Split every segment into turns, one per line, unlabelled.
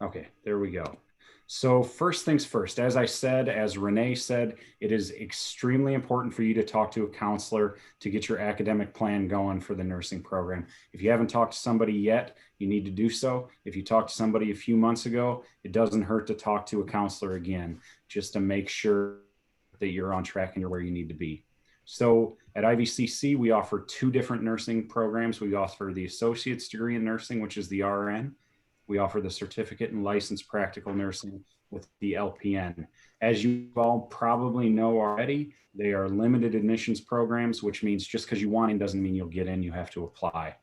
Okay, there we go. So first things first, as Renee said, it is extremely important for you to talk to a counselor to get your academic plan going for the nursing program. If you haven't talked to somebody yet, you need to do so. If you talked to somebody a few months ago, it doesn't hurt to talk to a counselor again, just to make sure that you're on track and you're where you need to be. So at IVCC, we offer two different nursing programs. We offer the associate's degree in nursing, which is the RN. We offer the certificate in licensed practical nursing with the LPN. As you all probably know already, they are limited admissions programs, which means just because you want in doesn't mean you'll get in, you have to apply.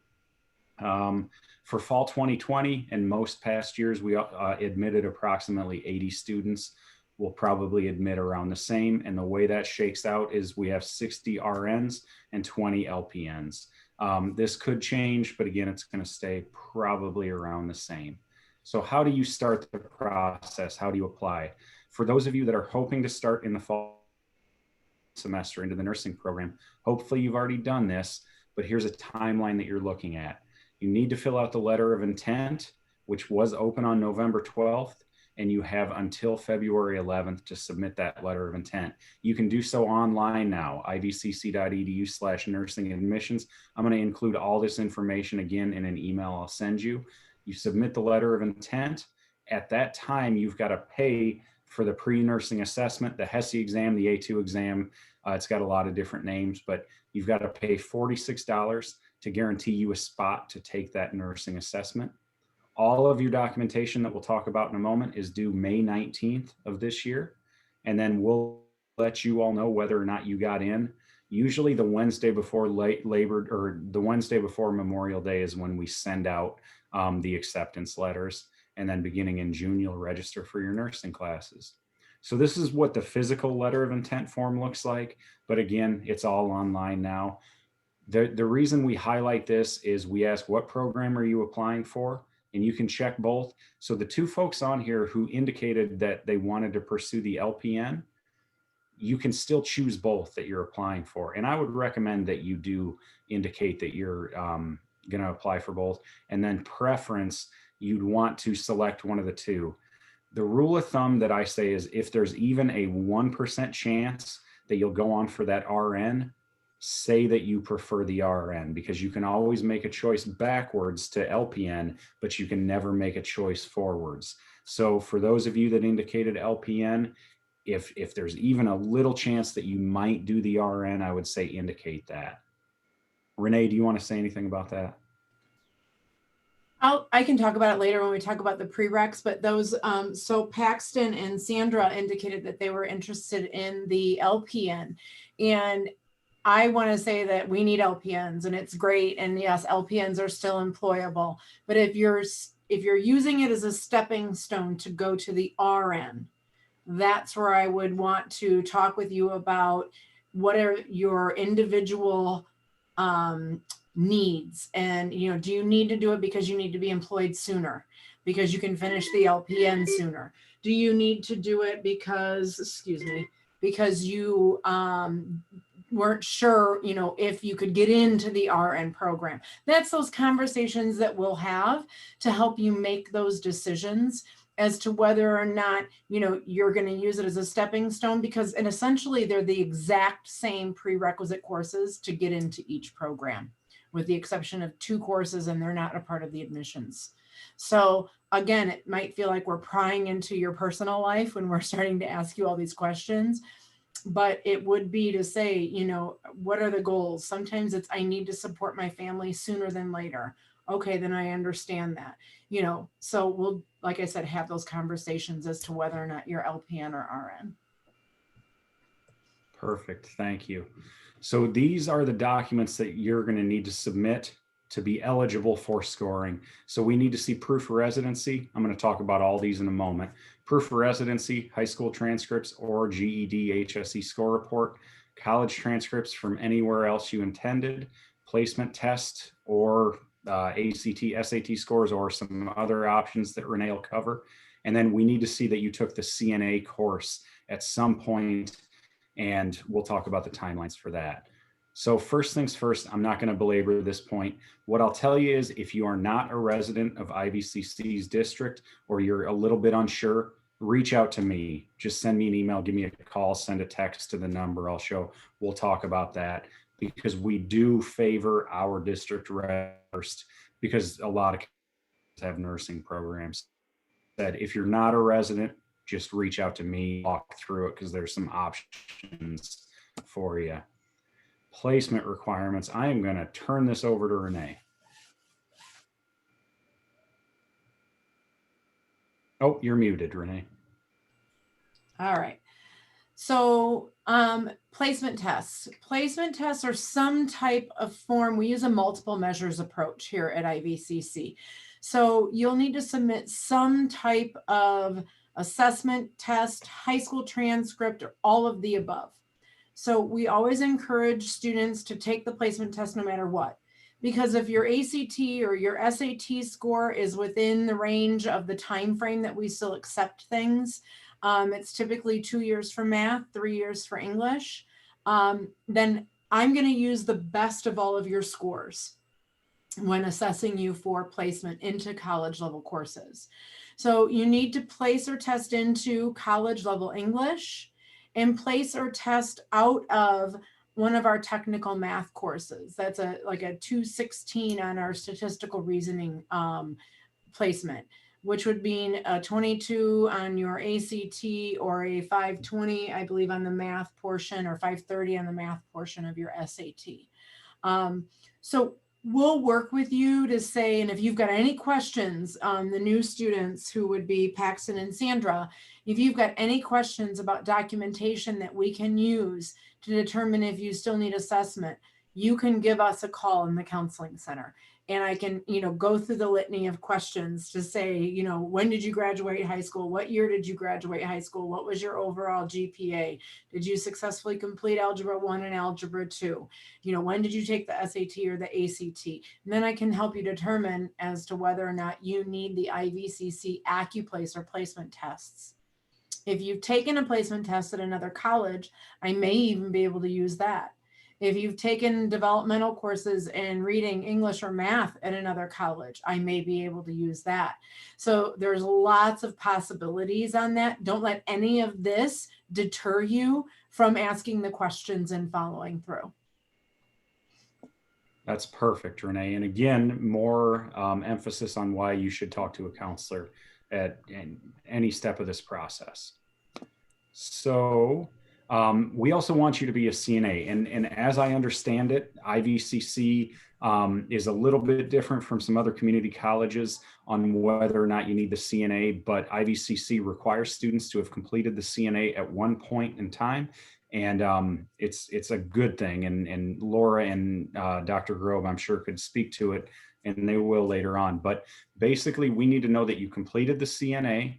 For fall 2020 and most past years, we admitted approximately 80 students. We'll probably admit around the same. And the way that shakes out is we have 60 RNs and 20 LPNs. This could change, but again, it's going to stay probably around the same. So how do you start the process? How do you apply? For those of you that are hoping to start in the fall semester into the nursing program, hopefully you've already done this, but here's a timeline that you're looking at. You need to fill out the letter of intent, which was open on November 12th, and you have until February 11th to submit that letter of intent. You can do so online now, ivcc.edu/nursing admissions. I'm going to include all this information again in an email I'll send you. You submit the letter of intent. At that time, you've got to pay for the pre-nursing assessment, the HESI exam, the A2 exam. It's got a lot of different names, but you've got to pay $46 to guarantee you a spot to take that nursing assessment. All of your documentation that we'll talk about in a moment is due May 19th of this year. And then we'll let you all know whether or not you got in. Usually the Wednesday before Labor or the Wednesday before Memorial Day is when we send out the acceptance letters. And then beginning in June, you'll register for your nursing classes. So this is what the physical letter of intent form looks like. But again, it's all online now. The reason we highlight this is we ask, what program are you applying for? And you can check both. So the two folks on here who indicated that they wanted to pursue the LPN, you can still choose both that you're applying for. And I would recommend that you do indicate that you're going to apply for both. And then preference, you'd want to select one of the two. The rule of thumb that I say is if there's even a 1% chance that you'll go on for that RN, say that you prefer the RN, because you can always make a choice backwards to LPN, but you can never make a choice forwards. So for those of you that indicated LPN, if there's even a little chance that you might do the RN, I would say indicate that. Renee, do you want to say anything about that?
I can talk about it later when we talk about the prereqs, but those, so Paxton and Sandra indicated that they were interested in the LPN, and I want to say that we need LPNs and it's great. And yes, LPNs are still employable, but if you're using it as a stepping stone to go to the RN, that's where I would want to talk with you about what are your individual needs. And, do you need to do it because you need to be employed sooner, because you can finish the LPN sooner? Do you need to do it because you weren't sure, if you could get into the RN program? That's those conversations that we'll have to help you make those decisions as to whether or not, you're going to use it as a stepping stone, because and essentially they're the exact same prerequisite courses to get into each program, with the exception of 2 courses, and they're not a part of the admissions. So again, it might feel like we're prying into your personal life when we're starting to ask you all these questions, but it would be to say, what are the goals? Sometimes it's, I need to support my family sooner than later. Okay, then I understand that, so we'll, like I said, have those conversations as to whether or not you're LPN or RN.
Perfect, thank you. So these are the documents that you're going to need to submit to be eligible for scoring. So we need to see proof of residency. I'm going to talk about all these in a moment. Proof of residency, high school transcripts or GED HSE score report, college transcripts from anywhere else you intended, placement test or ACT, SAT scores, or some other options that Renee will cover. And then we need to see that you took the CNA course at some point, and we'll talk about the timelines for that. So first things first, I'm not going to belabor this point. What I'll tell you is if you are not a resident of IVCC's district or you're a little bit unsure, reach out to me. Just send me an email, give me a call, send a text to the number we'll talk about that, because we do favor our district first, because a lot of have nursing programs. That if you're not a resident, just reach out to me, walk through it, because there's some options for you. Placement requirements. I am going to turn this over to Renee. Oh, you're muted, Renee.
All right. So placement tests. Placement tests are some type of form. We use a multiple measures approach here at IVCC. So you'll need to submit some type of assessment, test, high school transcript, or all of the above. So we always encourage students to take the placement test no matter what. Because if your ACT or your SAT score is within the range of the time frame that we still accept things, it's typically 2 years for math, 3 years for English, then I'm going to use the best of all of your scores when assessing you for placement into college level courses. So you need to place or test into college level English and place or test out of one of our technical math courses. That's like a 216 on our statistical reasoning placement, which would mean a 22 on your ACT or a 520, I believe, on the math portion, or 530 on the math portion of your SAT. So we'll work with you to say, and if you've got any questions, the new students who would be Paxton and Sandra, if you've got any questions about documentation that we can use to determine if you still need assessment, you can give us a call in the counseling center. And I can, go through the litany of questions to say, when did you graduate high school? What year did you graduate high school? What was your overall GPA? Did you successfully complete Algebra 1 and Algebra 2? When did you take the SAT or the ACT? And then I can help you determine as to whether or not you need the IVCC AccuPlace or placement tests. If you've taken a placement test at another college, I may even be able to use that. If you've taken developmental courses in reading, English, or math at another college, I may be able to use that. So there's lots of possibilities on that. Don't let any of this deter you from asking the questions and following through.
That's perfect, Renee. And again, more emphasis on why you should talk to a counselor at any step of this process. So we also want you to be a CNA. And as I understand it, IVCC is a little bit different from some other community colleges on whether or not you need the CNA, but IVCC requires students to have completed the CNA at one point in time. And it's a good thing. And Laura and Dr. Grove, I'm sure, could speak to it, and they will later on. But basically, we need to know that you completed the CNA,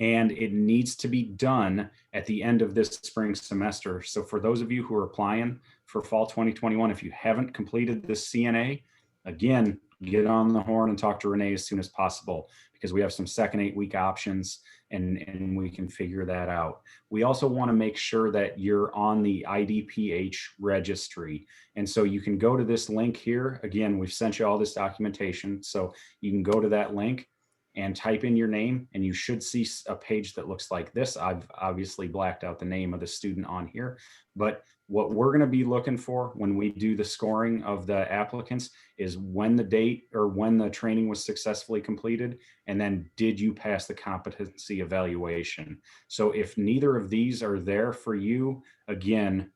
and it needs to be done at the end of this spring semester. So for those of you who are applying for fall 2021, if you haven't completed the CNA, again, get on the horn and talk to Renee as soon as possible, because we have some second 8-week options and we can figure that out. We also want to make sure that you're on the IDPH registry. And so you can go to this link here. Again, we've sent you all this documentation. So you can go to that link and type in your name, and you should see a page that looks like this. I've obviously blacked out the name of the student on here, but what we're going to be looking for when we do the scoring of the applicants is when the date or when the training was successfully completed, and then did you pass the competency evaluation. So if neither of these are there for you, again,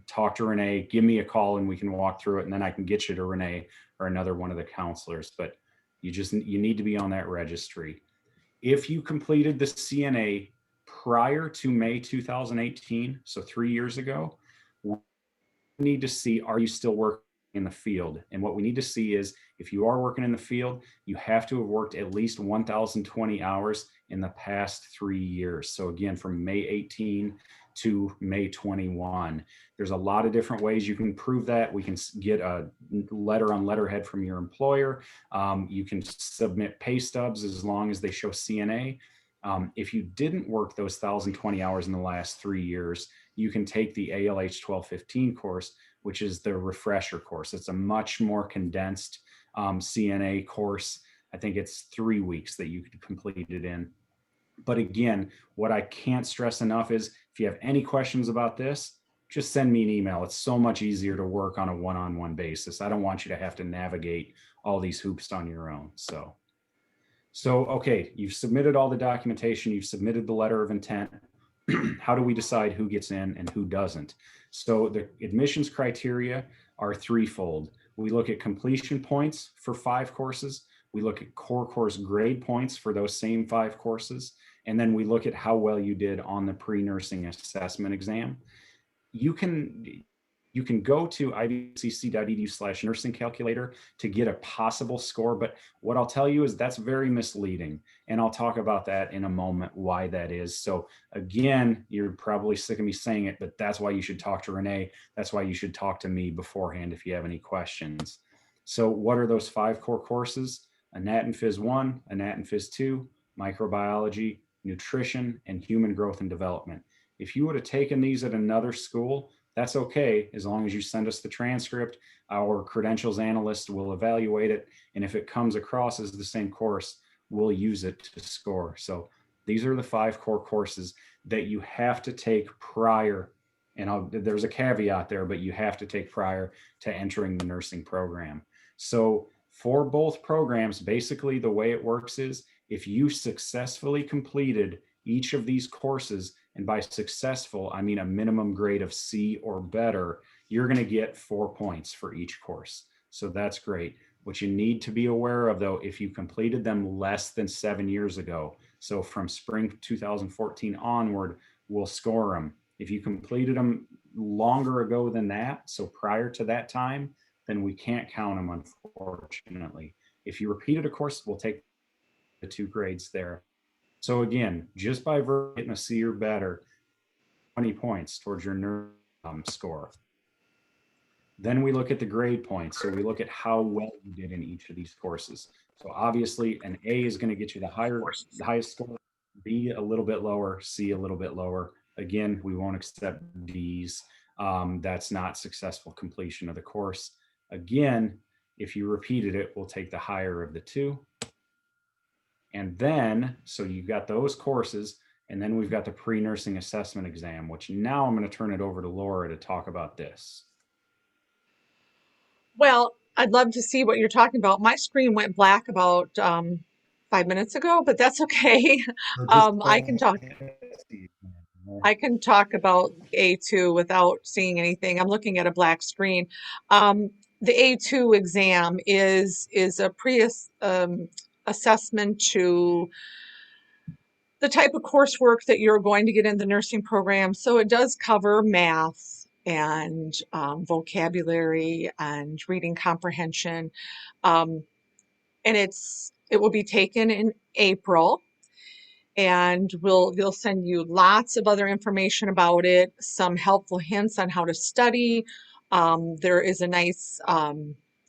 talk to Renee, give me a call, and we can walk through it, and then I can get you to Renee or another one of the counselors. But you need to be on that registry. If you completed the CNA prior to May 2018, so 3 years ago, we need to see, are you still working in the field? And what we need to see is, if you are working in the field, you have to have worked at least 1,020 hours in the past 3 years. So again, from May 18 to May 21. There's a lot of different ways you can prove that. We can get a letter on letterhead from your employer. You can submit pay stubs as long as they show CNA. If you didn't work those 1,020 hours in the last 3 years, you can take the ALH 1215 course, which is the refresher course. It's a much more condensed CNA course. I think it's 3 weeks that you could complete it in. But again, what I can't stress enough is if you have any questions about this, just send me an email. It's so much easier to work on a one-on-one basis. I don't want you to have to navigate all these hoops on your own. So okay, you've submitted all the documentation, you've submitted the letter of intent. How do we decide who gets in and who doesn't? So the admissions criteria are threefold. We look at completion points for 5 courses. We look at core course grade points for those same 5 courses. And then we look at how well you did on the pre-nursing assessment exam. You can go to ivcc.edu/nursing calculator to get a possible score, but what I'll tell you is that's very misleading. And I'll talk about that in a moment, why that is. So again, you're probably sick of me saying it, but that's why you should talk to Renee. That's why you should talk to me beforehand if you have any questions. So what are those 5 core courses? Anat and Phys 1, Anat and Phys 2, microbiology, nutrition, and human growth and development. If you would have taken these at another school, that's okay, as long as you send us the transcript. Our credentials analyst will evaluate it, and if it comes across as the same course, we'll use it to score. So these are the 5 core courses that you have to take prior, and there's a caveat there, but you have to take prior to entering the nursing program. So for both programs, basically the way it works is if you successfully completed each of these courses, and by successful, I mean a minimum grade of C or better, you're going to get 4 points for each course. So that's great. What you need to be aware of, though, if you completed them less than 7 years ago, so from spring 2014 onward, we'll score them. If you completed them longer ago than that, so prior to that time, then we can't count them, unfortunately. If you repeated a course, we'll take the 2 grades there. So again, just by getting a C or better, 20 points towards your score. Then we look at the grade points. So we look at how well you did in each of these courses. So obviously an A is going to get you the highest score, B a little bit lower, C a little bit lower. Again, we won't accept D's. That's not successful completion of the course. Again, if you repeated it, we'll take the higher of the 2. And then, so you've got those courses, and then we've got the pre-nursing assessment exam, which now I'm going to turn it over to Laura to talk about this.
Well, I'd love to see what you're talking about. My screen went black about 5 minutes ago, but that's okay. I can talk about A2 without seeing anything. I'm looking at a black screen. The A2 exam is a assessment to the type of coursework that you're going to get in the nursing program. So it does cover math and vocabulary and reading comprehension. And it will be taken in April. And they'll send you lots of other information about it, some helpful hints on how to study. There is a nice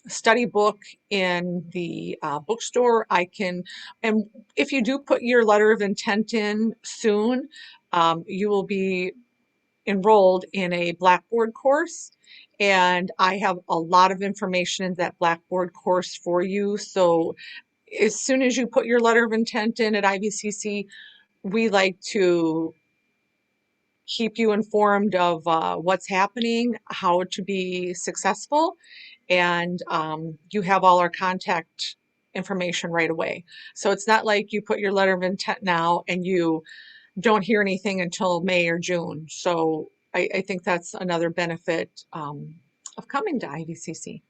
study book in the bookstore. And if you do put your letter of intent in soon, you will be enrolled in a Blackboard course. And I have a lot of information in that Blackboard course for you. So as soon as you put your letter of intent in at IVCC, we like to keep you informed of what's happening, how to be successful, and you have all our contact information right away. So it's not like you put your letter of intent now and you don't hear anything until May or June. So I think that's another benefit of coming to IVCC.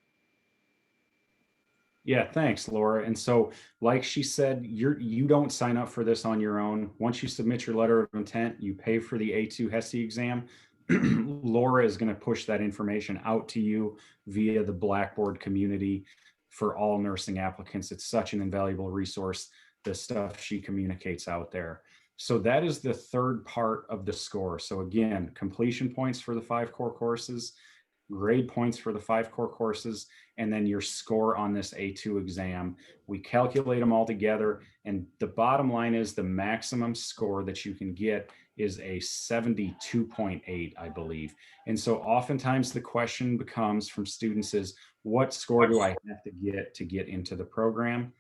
Yeah, thanks, Laura. And so, like she said, you don't sign up for this on your own. Once you submit your letter of intent, you pay for the A2 HESI exam. Laura is going to push that information out to you via the Blackboard community for all nursing applicants. It's such an invaluable resource, the stuff she communicates out there. So that is the third part of the score. So again, completion points for the 5 core courses, grade points for the 5 core courses, and then your score on this A2 exam. We calculate them all together, and the bottom line is the maximum score that you can get is a 72.8, I believe. And so oftentimes the question becomes from students is, what score do I have to get into the program?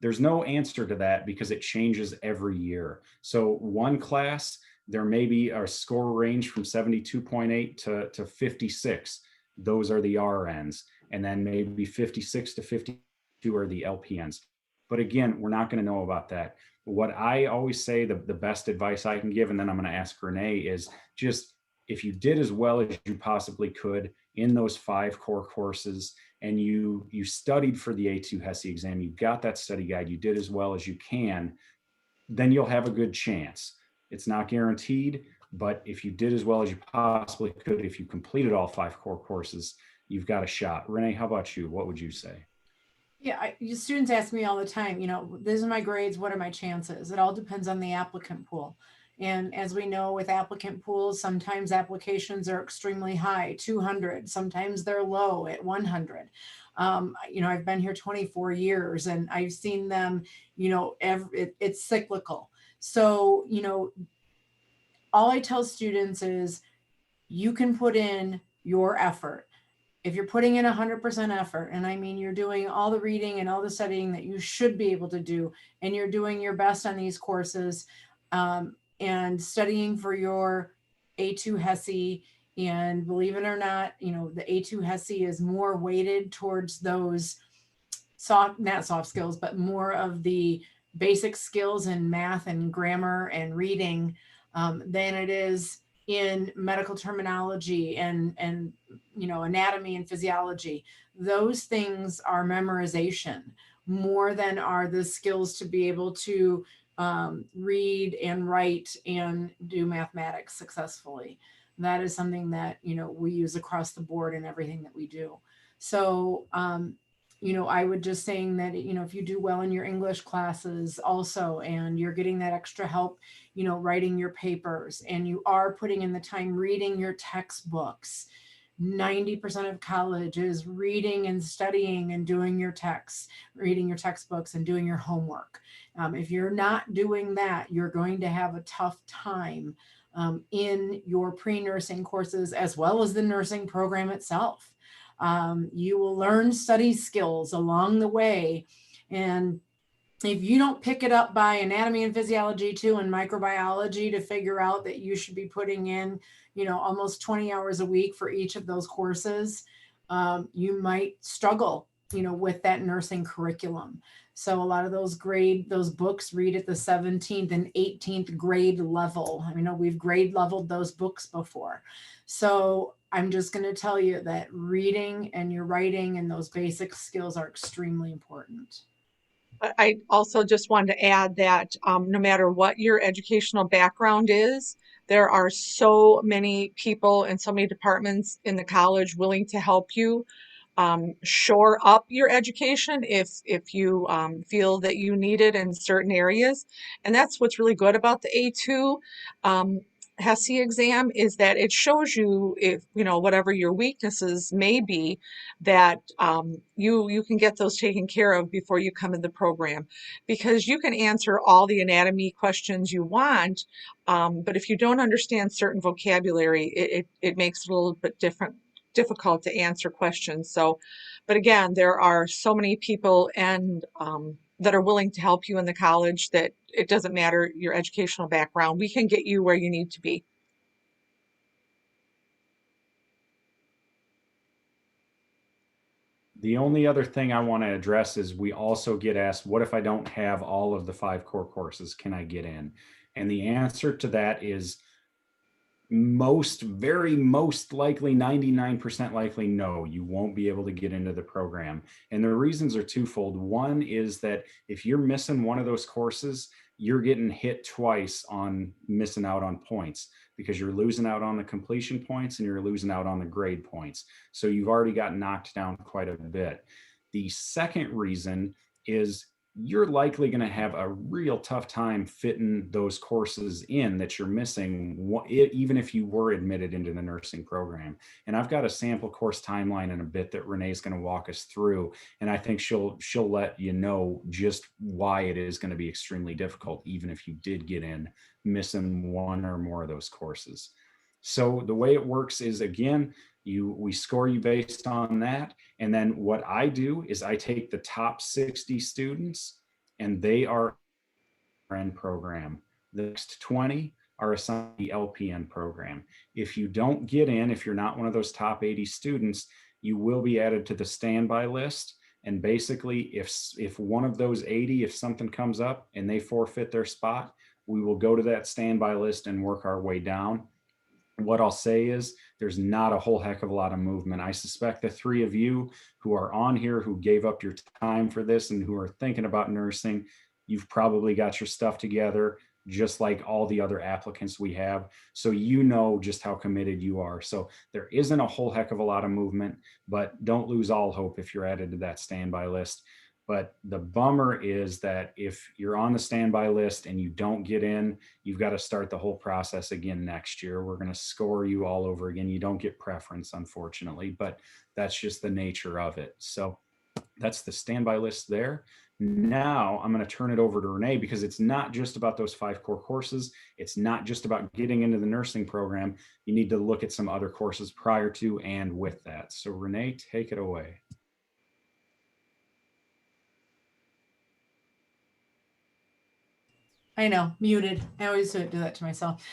There's no answer to that because it changes every year. So one class, there may be a score range from 72.8 to 56. Those are the RNs. And then maybe 56 to 52 are the LPNs. But again, we're not going to know about that. What I always say, the best advice I can give, and then I'm going to ask Renee, is just if you did as well as you possibly could in those 5 core courses, and you studied for the A2 HESI exam, you got that study guide, you did as well as you can, then you'll have a good chance. It's not guaranteed, but if you did as well as you possibly could, if you completed all 5 core courses, you've got a shot. Renee, how about you? What would you say?
Yeah, students ask me all the time, these are my grades, what are my chances? It all depends on the applicant pool. And as we know, with applicant pools, sometimes applications are extremely high, 200, sometimes they're low at 100. I've been here 24 years and I've seen them, it's cyclical. So, all I tell students is you can put in your effort. If you're putting in 100% effort, and I mean, you're doing all the reading and all the studying that you should be able to do, and you're doing your best on these courses, and studying for your A2 HESI, and believe it or not, the A2 HESI is more weighted towards those not soft skills, but more of the basic skills in math and grammar and reading than it is in medical terminology and anatomy and physiology. Those things are memorization more than are the skills to be able to read and write and do mathematics successfully. That is something that we use across the board in everything that we do. So I would just saying that, if you do well in your English classes also, and you're getting that extra help, writing your papers, and you are putting in the time reading your textbooks. 90% of college is reading and studying and doing your texts, reading your textbooks and doing your homework. If you're not doing that, you're going to have a tough time in your pre-nursing courses as well as the nursing program itself. You will learn study skills along the way. And if you don't pick it up by anatomy and physiology too, and microbiology to figure out that you should be putting in, almost 20 hours a week for each of those courses, you might struggle, with that nursing curriculum. So a lot of those books read at the 17th and 18th grade level. We've grade leveled those books before. So I'm just going to tell you that reading and your writing and those basic skills are extremely important.
I also just wanted to add that no matter what your educational background is, there are so many people and so many departments in the college willing to help you shore up your education if you feel that you need it in certain areas. And that's what's really good about the A2 HESI exam, is that it shows you, if whatever your weaknesses may be, that you can get those taken care of before you come in the program, because you can answer all the anatomy questions you want, but if you don't understand certain vocabulary, it makes it a little bit difficult to answer questions. So, but again, there are so many people and that are willing to help you in the college that it doesn't matter your educational background. We can get you where you need to be.
The only other thing I want to address is we also get asked, what if I don't have all of the 5 core courses? Can I get in? And the answer to that is most likely, 99% likely, no, you won't be able to get into the program. And the reasons are twofold. One is that if you're missing one of those courses, you're getting hit twice on missing out on points, because you're losing out on the completion points and you're losing out on the grade points. So you've already got knocked down quite a bit. The second reason is you're likely going to have a real tough time fitting those courses in that you're missing, even if you were admitted into the nursing program. And I've got a sample course timeline in a bit that Renee's going to walk us through. And I think she'll let you know just why it is going to be extremely difficult, even if you did get in missing one or more of those courses. So the way it works is, again, we score you based on that. And then what I do is I take the top 60 students, and they are in program. The next 20 are assigned the LPN program. If you don't get in, if you're not one of those top 80 students, you will be added to the standby list. And basically, if one of those 80, if something comes up and they forfeit their spot, we will go to that standby list and work our way down. What I'll say is there's not a whole heck of a lot of movement. I suspect the three of you who are on here, who gave up your time for this and who are thinking about nursing, you've probably got your stuff together, just like all the other applicants we have. So you know just how committed you are. So there isn't a whole heck of a lot of movement, but don't lose all hope if you're added to that standby list. But the bummer is that if you're on the standby list and you don't get in, you've got to start the whole process again next year. We're going to score you all over again. You don't get preference, unfortunately, but that's just the nature of it. So that's the standby list there. Now I'm going to turn it over to Renee, because it's not just about those 5 core courses. It's not just about getting into the nursing program. You need to look at some other courses prior to and with that. So Renee, take it away.
I know, muted. I always do that to myself.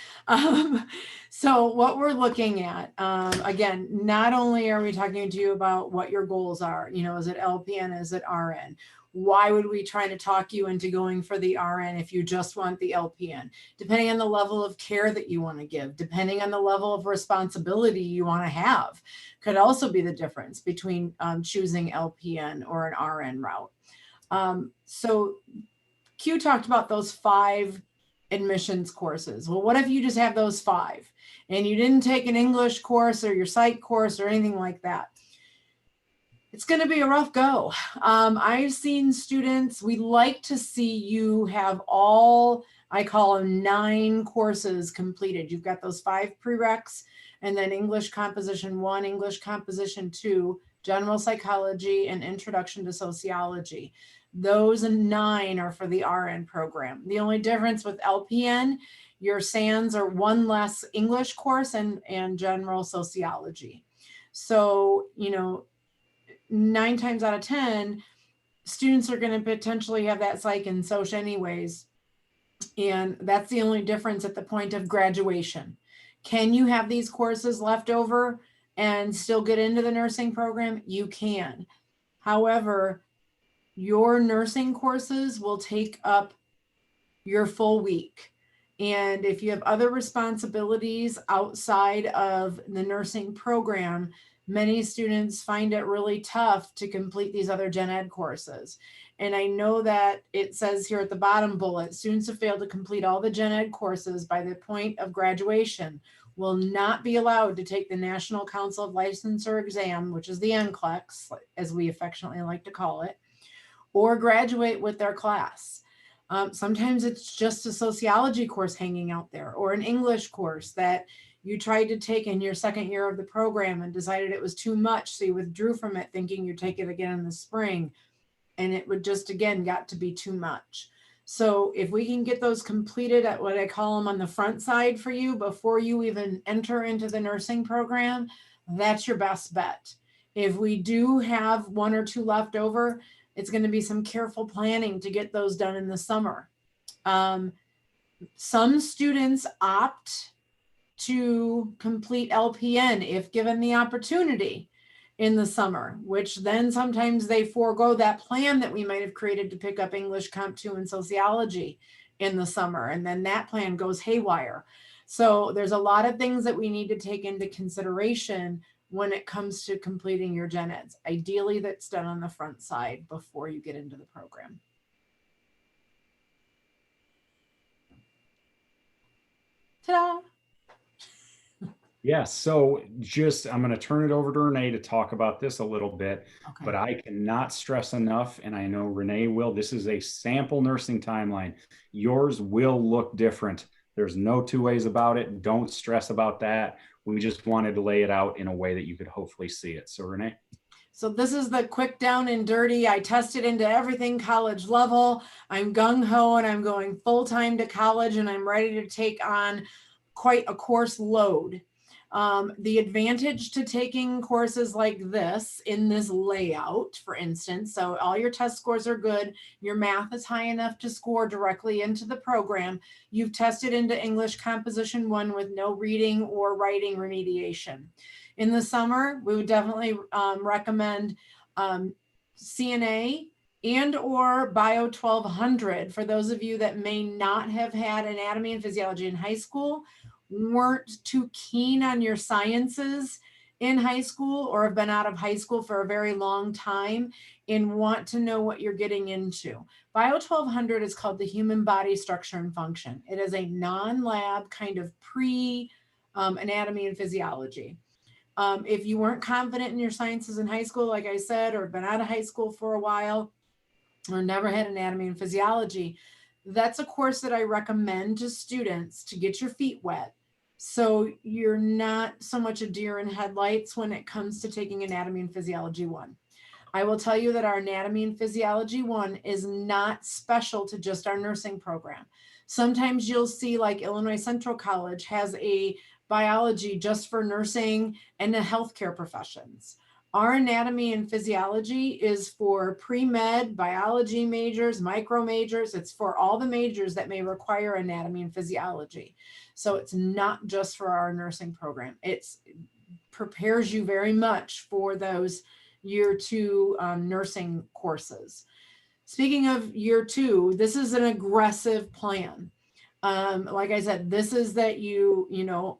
So what we're looking at, again, not only are we talking to you about what your goals are, is it LPN, is it RN? Why would we try to talk you into going for the RN if you just want the LPN? Depending on the level of care that you want to give, depending on the level of responsibility you want to have, could also be the difference between choosing LPN or an RN route. So Q talked about those 5 admissions courses. Well, what if you just have those 5 and you didn't take an English course or your psych course or anything like that? It's going to be a rough go. I've seen students, we like to see you have all, I call them 9 courses completed. You've got those 5 prereqs, and then English Composition 1, English Composition 2, General Psychology, and Introduction to Sociology. Those 9 are for the RN program. The only difference with LPN, your SANs are 1 less English course and general sociology. So, 9 times out of 10, students are going to potentially have that psych and soc anyways. And that's the only difference at the point of graduation. Can you have these courses left over and still get into the nursing program? You can. However, your nursing courses will take up your full week. And if you have other responsibilities outside of the nursing program, many students find it really tough to complete these other gen ed courses. And I know that it says here at the bottom bullet, students who fail to complete all the gen ed courses by the point of graduation will not be allowed to take the National Council of Licensure exam, which is the NCLEX, as we affectionately like to call it, or graduate with their class. Sometimes it's just a sociology course hanging out there, or an English course that you tried to take in your second year of the program and decided it was too much, so you withdrew from it thinking you'd take it again in the spring, and it would just, again, got to be too much. So if we can get those completed at what I call them on the front side for you before you even enter into the nursing program, that's your best bet. If we do have 1 or 2 left over, it's going to be some careful planning to get those done in the summer. Some students opt to complete LPN if given the opportunity in the summer, which then sometimes they forego that plan that we might have created to pick up English Comp 2 and sociology in the summer. And then that plan goes haywire. So there's a lot of things that we need to take into consideration when it comes to completing your gen eds. Ideally, that's done on the front side before you get into the program. Ta-da!
Yeah, so just I'm going to turn it over to Renee to talk about this a little bit,
Okay.
but I cannot stress enough, and I know Renee will. This is a sample nursing timeline. Yours will look different. There's no two ways about it. Don't stress about that. We just wanted to lay it out in a way that you could hopefully see it. So, Renee.
So this is the quick down and dirty. I tested into everything college level. I'm gung ho and I'm going full time to college and I'm ready to take on quite a course load. The advantage to taking courses like this in this layout, for instance, so all your test scores are good, your math is high enough to score directly into the program. You've tested into English Composition 1 with no reading or writing remediation. In the summer, we would definitely recommend CNA and or Bio 1200 for those of you that may not have had anatomy and physiology in high school, weren't too keen on your sciences in high school, or have been out of high school for a very long time and want to know what you're getting into. Bio 1200 is called the Human Body Structure and Function. It is a non-lab kind of pre-anatomy and physiology. If you weren't confident in your sciences in high school, like I said, or been out of high school for a while, or never had anatomy and physiology, that's a course that I recommend to students to get your feet wet. So you're not so much a deer in headlights when it comes to taking Anatomy and Physiology 1. I will tell you that our Anatomy and Physiology 1 is not special to just our nursing program. Sometimes you'll see like Illinois Central College has a biology just for nursing and the healthcare professions. Our Anatomy and Physiology is for pre-med, biology majors, micro majors. It's for all the majors that may require Anatomy and Physiology. So it's not just for our nursing program. It prepares you very much for those year 2 nursing courses. Speaking of year 2, this is an aggressive plan. Like I said, this is that you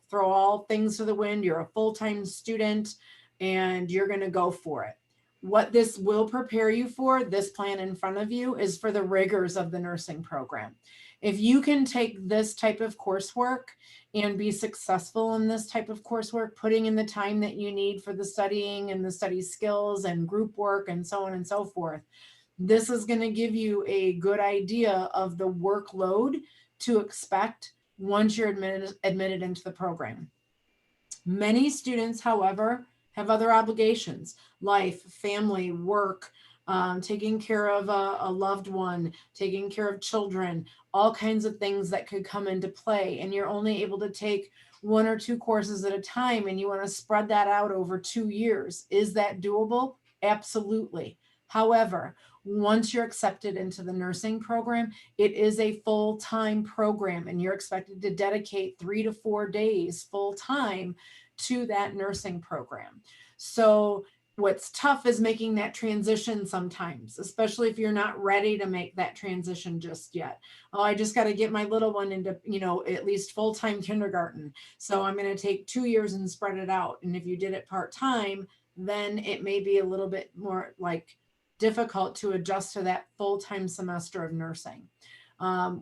throw all things to the wind. You're a full-time student and you're going to go for it. What this will prepare you for, this plan in front of you, is for the rigors of the nursing program. If you can take this type of coursework and be successful in this type of coursework, putting in the time that you need for the studying and the study skills and group work and so on and so forth, this is going to give you a good idea of the workload to expect once you're admitted into the program. Many students, however, have other obligations: life, family, work, taking care of a loved one, taking care of children, all kinds of things that could come into play. And you're only able to take 1 or 2 courses at a time, and you want to spread that out over 2 years. Is that doable? Absolutely. However, once you're accepted into the nursing program, it is a full-time program, and you're expected to dedicate 3 to 4 days full-time to that nursing program. So what's tough is making that transition sometimes, especially if you're not ready to make that transition just yet. Oh, I just got to get my little one into, at least full-time kindergarten. So I'm going to take 2 years and spread it out. And if you did it part-time, then it may be a little bit more like difficult to adjust to that full-time semester of nursing.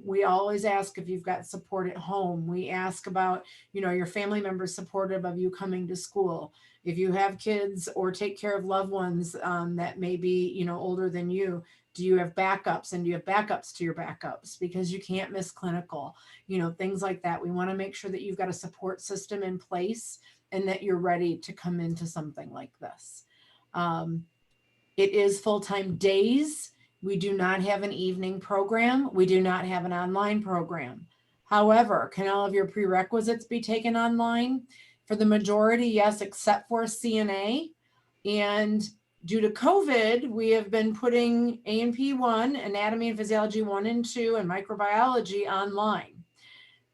We always ask if you've got support at home. We ask about, your family members supportive of you coming to school. If you have kids or take care of loved ones that may be, older than you, do you have backups, and do you have backups to your backups? Because you can't miss clinical, things like that. We want to make sure that you've got a support system in place and that you're ready to come into something like this. It is full-time days. We do not have an evening program. We do not have an online program. However, can all of your prerequisites be taken online? For the majority, yes, except for CNA. And due to COVID, we have been putting A&P 1, Anatomy and Physiology 1 and 2, and Microbiology online.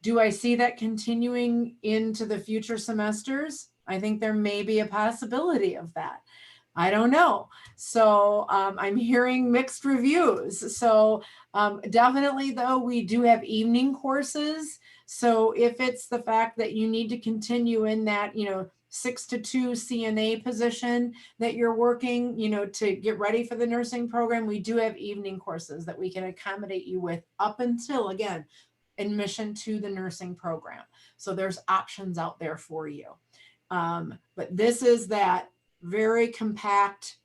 Do I see that continuing into the future semesters? I think there may be a possibility of that. I don't know. So I'm hearing mixed reviews. So definitely, though, we do have evening courses. So if it's the fact that you need to continue in that, 6 to 2 CNA position that you're working, to get ready for the nursing program, we do have evening courses that we can accommodate you with up until, again, admission to the nursing program. So there's options out there for you. But this is that very compact,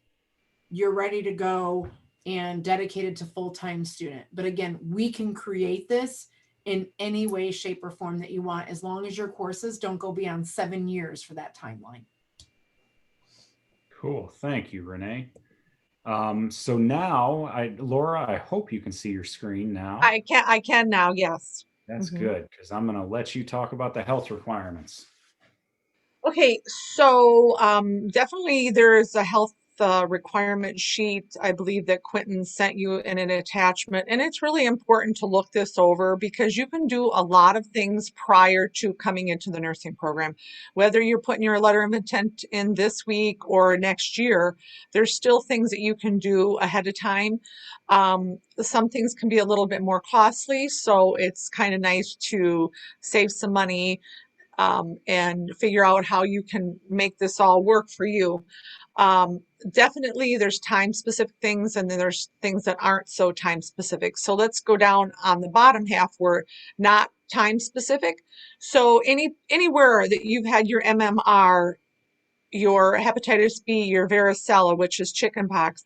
you're ready to go and dedicated to full-time student. But again, we can create this in any way, shape, or form that you want, as long as your courses don't go beyond 7 years for that timeline.
Cool. Thank you, Renee. So now, Laura, I hope you can see your screen now.
I can now, yes.
That's good, because I'm going to let you talk about the health requirements.
Okay, so definitely there is a health requirement sheet, I believe, that Quentin sent you in an attachment. And it's really important to look this over because you can do a lot of things prior to coming into the nursing program. Whether you're putting your letter of intent in this week or next year, there's still things that you can do ahead of time. Some things can be a little bit more costly, so it's kind of nice to save some money and figure out how you can make this all work for you. Definitely there's time specific things and then there's things that aren't so time specific. So let's go down on the bottom half where not time specific. So anywhere that you've had your MMR, your hepatitis B, your varicella, which is chickenpox,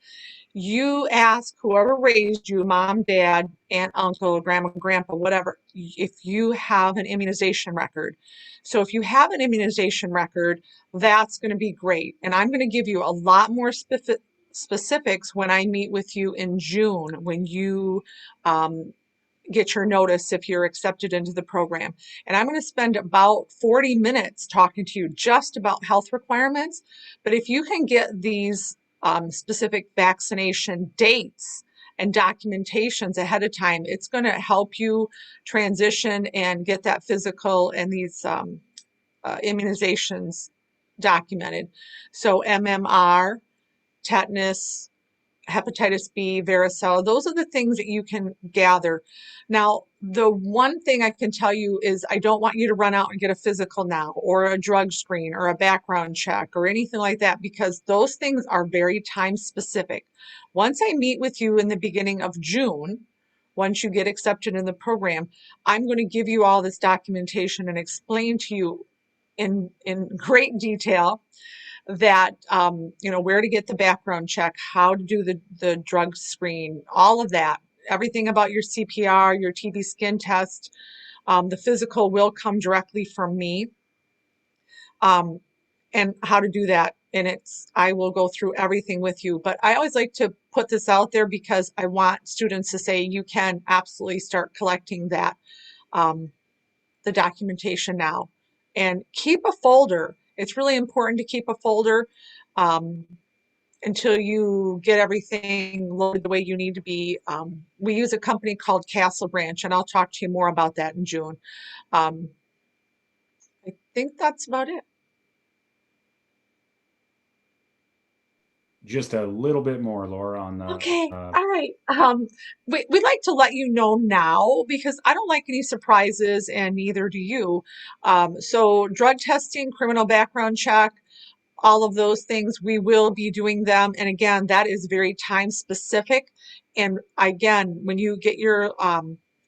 you ask whoever raised you, mom, dad, aunt, uncle, grandma, grandpa, whatever, if you have an immunization record. So if you have an immunization record, that's going to be great. And I'm going to give you a lot more specifics when I meet with you in June, when you get your notice if you're accepted into the program. And I'm going to spend about 40 minutes talking to you just about health requirements. But if you can get these specific vaccination dates and documentations ahead of time, it's going to help you transition and get that physical and these immunizations documented. So MMR, tetanus, hepatitis B, varicella, those are the things that you can gather. Now, the one thing I can tell you is I don't want you to run out and get a physical now or a drug screen or a background check or anything like that, because those things are very time specific. Once I meet with you in the beginning of June, once you get accepted in the program, I'm going to give you all this documentation and explain to you in great detail that where to get the background check, how to do the drug screen, all of that, everything about your CPR, your TB skin test. The physical will come directly from me, and how to do that. And I will go through everything with you. But I always like to put this out there because I want students to say you can absolutely start collecting that, the documentation now. And keep a folder. It's really important to keep a folder until you get everything loaded the way you need to be. We use a company called Castle Branch, and I'll talk to you more about that in June. I think that's about it.
Just a little bit more, Laura, on the.
Okay, all right. We'd like to let you know now because I don't like any surprises, and neither do you. So drug testing, criminal background check, all of those things, we will be doing them. And again, that is very time specific. And again, when you get your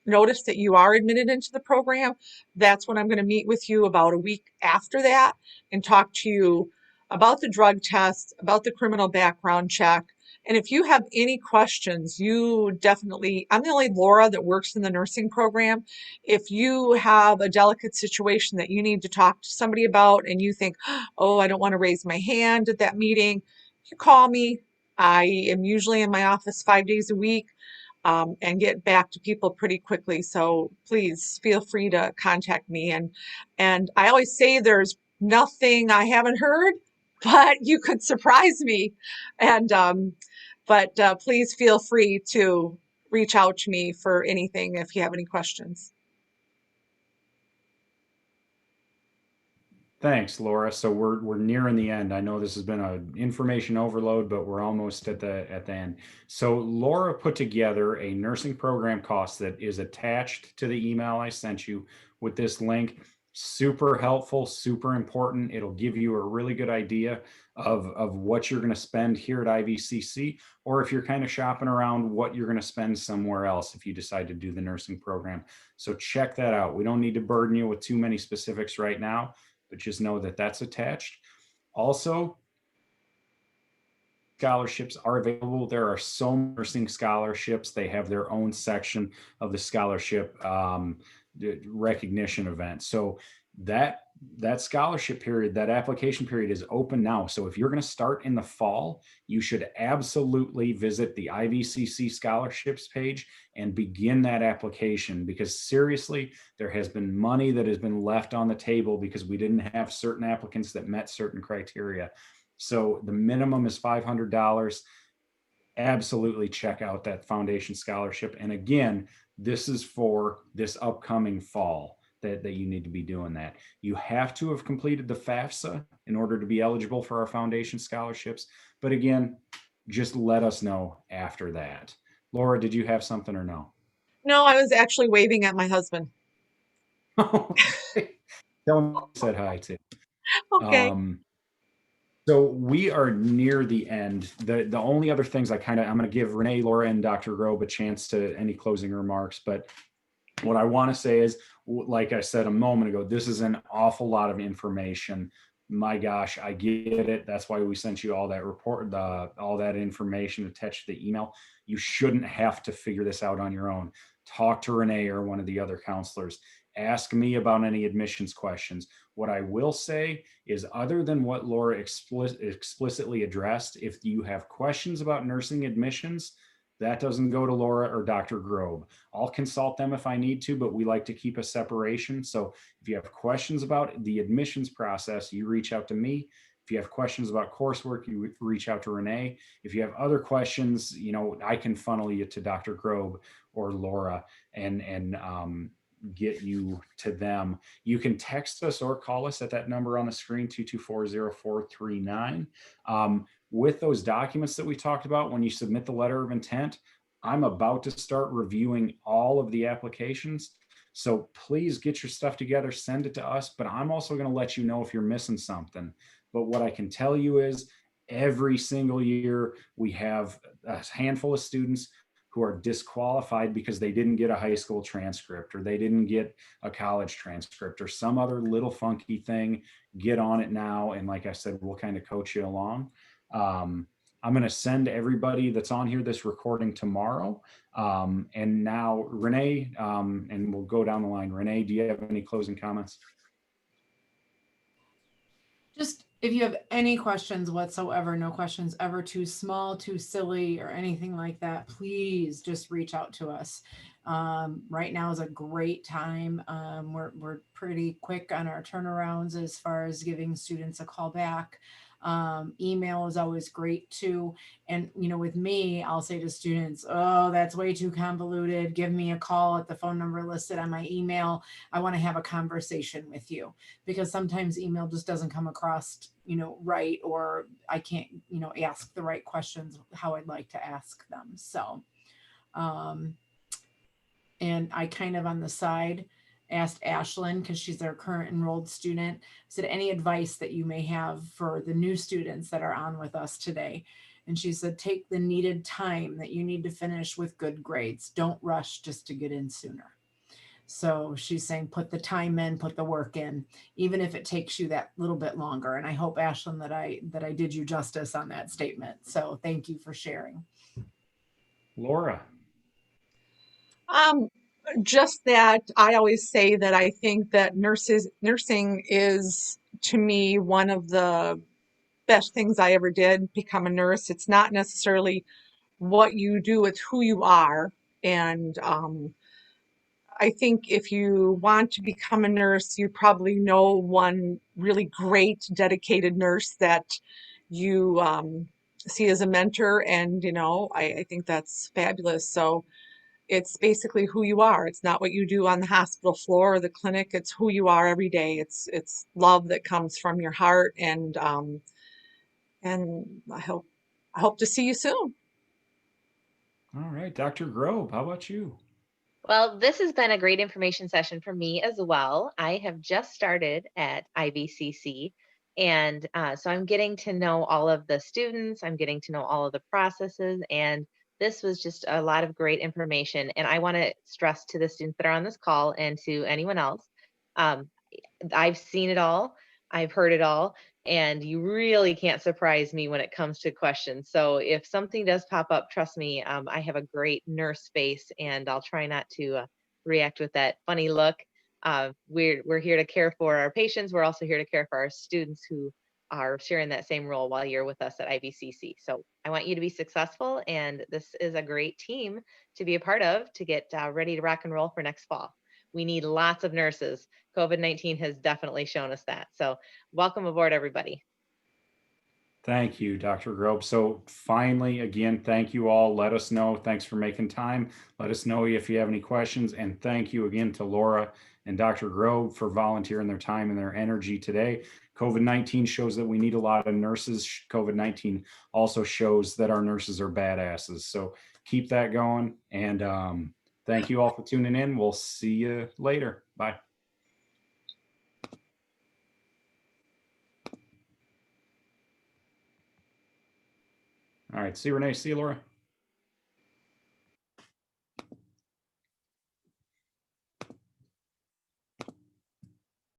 notice that you are admitted into the program, that's when I'm going to meet with you about a week after that and talk to you about the drug test, about the criminal background check. And if you have any questions, you definitely, I'm the only Laura that works in the nursing program. If you have a delicate situation that you need to talk to somebody about and you think, oh, I don't want to raise my hand at that meeting, you call me. I am usually in my office 5 days a week and get back to people pretty quickly. So please feel free to contact me. And I always say there's nothing I haven't heard, but you could surprise me. And but please feel free to reach out to me for anything if you have any questions.
Thanks, Laura. So we're nearing the end. I know this has been an information overload, but we're almost at the end. So Laura put together a nursing program cost that is attached to the email I sent you with this link. Super helpful, super important. It'll give you a really good idea of what you're going to spend here at IVCC, or if you're kind of shopping around, what you're going to spend somewhere else if you decide to do the nursing program. So check that out. We don't need to burden you with too many specifics right now. but just know that that's attached. Also, scholarships are available. There are so many nursing scholarships. They have their own section of the scholarship recognition event. So that scholarship period, that application period is open now. So if you're going to start in the fall, you should absolutely visit the IVCC scholarships page and begin that application, because seriously, there has been money that has been left on the table because we didn't have certain applicants that met certain criteria. So the minimum is $500. Absolutely check out that foundation scholarship. And again, this is for this upcoming fall that you need to be doing that. You have to have completed the FAFSA in order to be eligible for our foundation scholarships. But again, just let us know after that. Laura, did you have something or no?
No, I was actually waving at my husband.
Tell him I said hi too.
Okay.
So we are near the end. The only other things I'm going to give Renee, Laura, and Dr. Grobe a chance to any closing remarks. But what I want to say is, like I said a moment ago, this is an awful lot of information. My gosh, I get it. That's why we sent you all that report, all that information attached to the email. You shouldn't have to figure this out on your own. Talk to Renee or one of the other counselors. Ask me about any admissions questions. What I will say is, other than what Laura explicitly addressed, if you have questions about nursing admissions, that doesn't go to Laura or Dr. Grobe. I'll consult them if I need to, but we like to keep a separation. So if you have questions about the admissions process, you reach out to me. If you have questions about coursework, you reach out to Renee. If you have other questions, I can funnel you to Dr. Grobe or Laura and get you to them. You can text us or call us at that number on the screen, 224-0439. With those documents that we talked about, when you submit the letter of intent, I'm about to start reviewing all of the applications. So please get your stuff together, send it to us, but I'm also going to let you know if you're missing something. But what I can tell you is, every single year we have a handful of students who are disqualified because they didn't get a high school transcript, or they didn't get a college transcript, or some other little funky thing. Get on it now. And like I said, we'll kind of coach you along. I'm going to send everybody that's on here this recording tomorrow. And now Renee, and we'll go down the line. Renee, do you have any closing comments?
Just, if you have any questions whatsoever, no questions ever too small, too silly, or anything like that, please just reach out to us. Right now is a great time. We're pretty quick on our turnarounds as far as giving students a call back. Email is always great too. And, with me, I'll say to students, oh, that's way too convoluted. Give me a call at the phone number listed on my email. I want to have a conversation with you, because sometimes email just doesn't come across, right, or I can't, ask the right questions how I'd like to ask them. So, and I kind of on the side asked Ashlyn, because she's our current enrolled student, said, any advice that you may have for the new students that are on with us today? And she said, take the needed time that you need to finish with good grades. Don't rush just to get in sooner. So she's saying, put the time in, put the work in, even if it takes you that little bit longer. And I hope, Ashlyn, that I did you justice on that statement. So thank you for sharing.
Laura.
Just that I always say that I think that nursing is, to me, one of the best things I ever did, become a nurse. It's not necessarily what you do, it's who you are. And I think if you want to become a nurse, you probably know one really great, dedicated nurse that you see as a mentor. And, I think that's fabulous. So it's basically who you are. It's not what you do on the hospital floor or the clinic. It's who you are every day. It's love that comes from your heart. And I hope to see you soon.
All right, Dr. Grobe, how about you?
Well, this has been a great information session for me as well. I have just started at IVCC, and so I'm getting to know all of the students. I'm getting to know all of the processes, and this was just a lot of great information. And I want to stress to the students that are on this call and to anyone else, I've seen it all. I've heard it all, and you really can't surprise me when it comes to questions. So if something does pop up, trust me, I have a great nurse face, and I'll try not to react with that funny look. We're here to care for our patients. We're also here to care for our students who are sharing that same role while you're with us at IVCC. So I want you to be successful, and this is a great team to be a part of to get ready to rock and roll for next fall. We need lots of nurses. COVID-19 has definitely shown us that. So welcome aboard, everybody.
Thank you, Dr. Grobe. So finally, again, thank you all. Let us know. Thanks for making time. Let us know if you have any questions. And thank you again to Laura and Dr. Grobe for volunteering their time and their energy today. COVID-19 shows that we need a lot of nurses. COVID-19 also shows that our nurses are badasses. So keep that going. And thank you all for tuning in. We'll see you later. Bye. All right. See you, Renee. See you, Laura.